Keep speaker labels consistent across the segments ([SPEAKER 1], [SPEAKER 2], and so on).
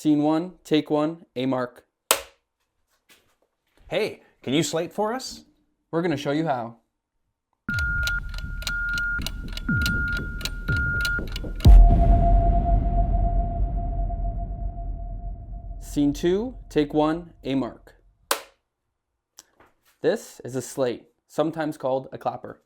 [SPEAKER 1] Scene 1, take 1, A mark.
[SPEAKER 2] Hey, can you slate for us?
[SPEAKER 1] We're going to show you how. Scene 2, take 1, A mark. This is a slate, sometimes called a clapper.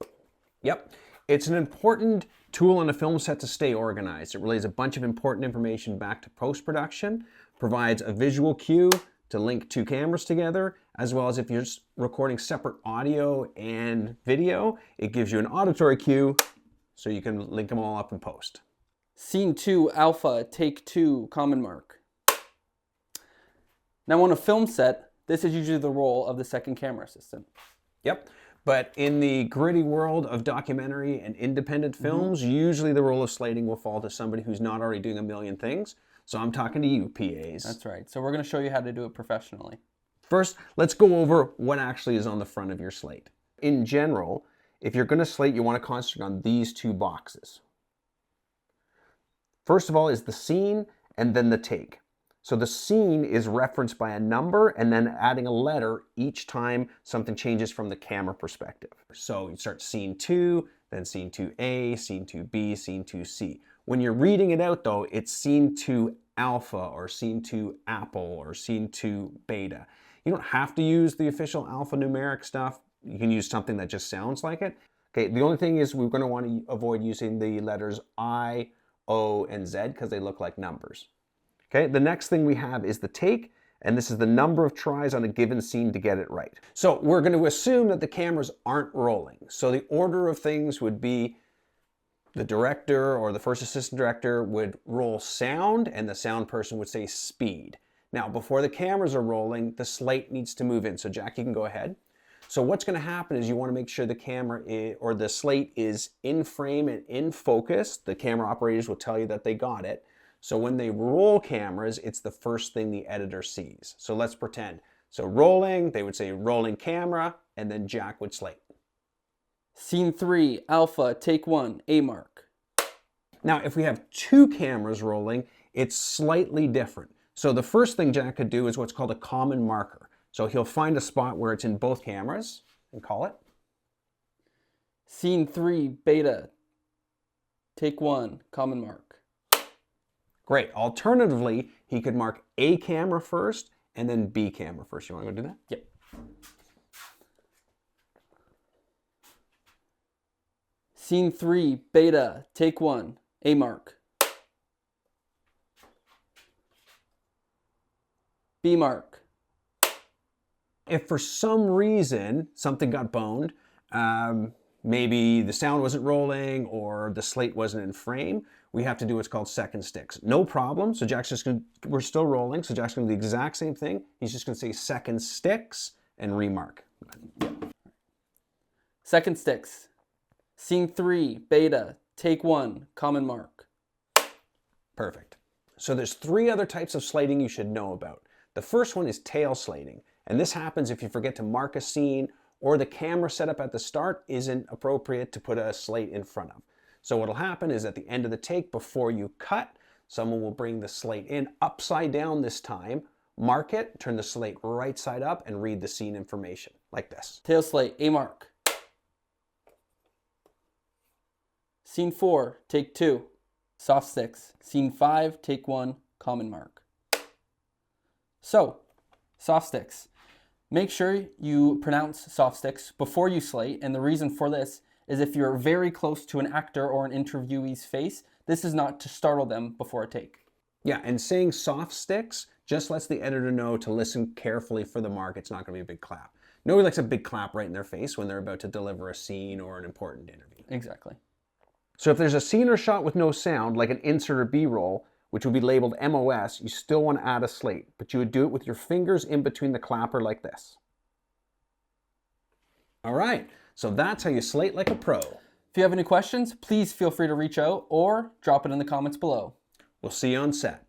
[SPEAKER 2] Yep. It's an important tool on a film set to stay organized. It relays a bunch of important information back to post-production, provides a visual cue to link two cameras together, as well as if you're recording separate audio and video, it gives you an auditory cue so you can link them all up in post.
[SPEAKER 1] Scene 2, alpha, take 2, common mark. Now on a film set, this is usually the role of the second camera assistant.
[SPEAKER 2] Yep. But in the gritty world of documentary and independent films, usually the role of slating will fall to somebody who's not already doing a million things. So I'm talking to you, PAs.
[SPEAKER 1] That's right. So we're going to show you how to do it professionally.
[SPEAKER 2] First, let's go over what actually is on the front of your slate. In general, if you're going to slate, you want to concentrate on these two boxes. First of all is the scene and then the take. So the scene is referenced by a number and then adding a letter each time something changes from the camera perspective. So you start scene 2, then scene 2A, scene 2B, scene 2C. When you're reading it out though, it's scene 2 alpha or scene 2 apple or scene 2 beta. You don't have to use the official alphanumeric stuff. You can use something that just sounds like it. Okay, the only thing is we're going to want to avoid using the letters I, O, and Z because they look like numbers. Okay, the next thing we have is the take, and this is the number of tries on a given scene to get it right. So we're going to assume that the cameras aren't rolling. So the order of things would be the director or the first assistant director would roll sound, and the sound person would say speed. Now, before the cameras are rolling, the slate needs to move in. So Jack, you can go ahead. So what's going to happen is you want to make sure the camera or the slate is in frame and in focus. The camera operators will tell you that they got it. So when they roll cameras, it's the first thing the editor sees. So let's pretend. So rolling, they would say rolling camera, and then Jack would slate.
[SPEAKER 1] Scene 3, alpha, take 1, A mark.
[SPEAKER 2] Now, if we have two cameras rolling, it's slightly different. So the first thing Jack could do is what's called a common marker. So he'll find a spot where it's in both cameras and call it.
[SPEAKER 1] Scene 3, beta, take 1, common mark.
[SPEAKER 2] Great. Alternatively, he could mark A camera first and then B camera first. You want to go do that?
[SPEAKER 1] Yep. Scene 3, beta, take 1, A mark. B mark.
[SPEAKER 2] If for some reason something got boned, maybe the sound wasn't rolling or the slate wasn't in frame, we have to do what's called second sticks. No problem. So Jack's just going to, we're still rolling. So Jack's going to do the exact same thing. He's just going to say second sticks and remark.
[SPEAKER 1] Second sticks. Scene 3, beta, take 1, common mark.
[SPEAKER 2] Perfect. So there's 3 other types of slating you should know about. The first one is tail slating. And this happens if you forget to mark a scene or the camera setup at the start isn't appropriate to put a slate in front of. So what'll happen is at the end of the take, before you cut, someone will bring the slate in upside down this time, mark it, turn the slate right side up, and read the scene information like this.
[SPEAKER 1] Tail slate, A mark. Scene 4, take 2, soft sticks. Scene 5, take 1, common mark. So, soft sticks. Make sure you pronounce soft sticks before you slate, and the reason for this is if you're very close to an actor or an interviewee's face, this is not to startle them before a take.
[SPEAKER 2] Yeah, and saying soft sticks just lets the editor know to listen carefully for the mark. It's not going to be a big clap. Nobody likes a big clap right in their face when they're about to deliver a scene or an important interview.
[SPEAKER 1] Exactly.
[SPEAKER 2] So if there's a scene or shot with no sound, like an insert or B-roll, which would be labeled MOS, you still want to add a slate, but you would do it with your fingers in between the clapper like this. All right. So that's how you slate like a pro.
[SPEAKER 1] If you have any questions, please feel free to reach out or drop it in the comments below.
[SPEAKER 2] We'll see you on set.